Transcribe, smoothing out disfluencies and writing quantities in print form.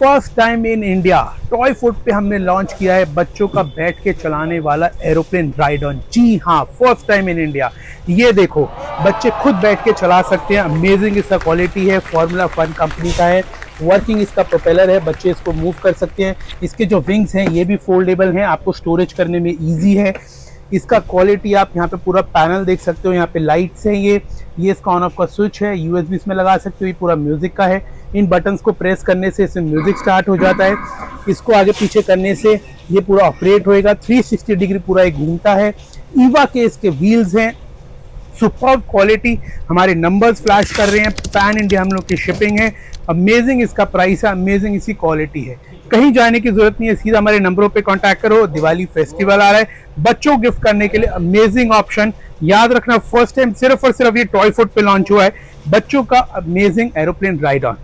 First time in India toy food पे हमने launch किया है बच्चों का बैठ के चलाने वाला एरोप्लेन राइड ऑन। जी हाँ, फर्स्ट टाइम इन इंडिया। ये देखो, बच्चे खुद बैठ के चला सकते हैं। अमेजिंग इसका क्वालिटी है, फॉर्मूला फन कंपनी का है। वर्किंग इसका प्रोपेलर है, बच्चे इसको मूव कर सकते हैं। इसके जो विंग्स हैं ये भी फोल्डेबल हैं, आपको स्टोरेज करने में ईजी है। इसका क्वालिटी आप यहाँ पे पूरा पैनल देख सकते हो। यहाँ पे लाइट्स हैं, ये इसका ऑन ऑफ का स्विच है, यूएसबी इसमें लगा सकते हो। ये पूरा म्यूजिक का है। इन बटन्स को प्रेस करने से इसमें म्यूजिक स्टार्ट हो जाता है। इसको आगे पीछे करने से ये पूरा ऑपरेट होएगा। 360 डिग्री पूरा एक घूमता है। ईवा के इसके व्हील्स हैं, सुपर्ब क्वालिटी। हमारे नंबर्स फ्लैश कर रहे हैं। पैन इंडिया हम लोग की शिपिंग है। अमेजिंग इसका प्राइस है, अमेजिंग इसकी क्वालिटी है। कहीं जाने की जरूरत नहीं है, सीधा हमारे नंबरों पे कांटेक्ट करो। दिवाली फेस्टिवल आ रहा है, बच्चों गिफ्ट करने के लिए अमेजिंग ऑप्शन। याद रखना, फर्स्ट टाइम सिर्फ और सिर्फ ये टॉय फूड पे लॉन्च हुआ है बच्चों का अमेजिंग एरोप्लेन राइड ऑन।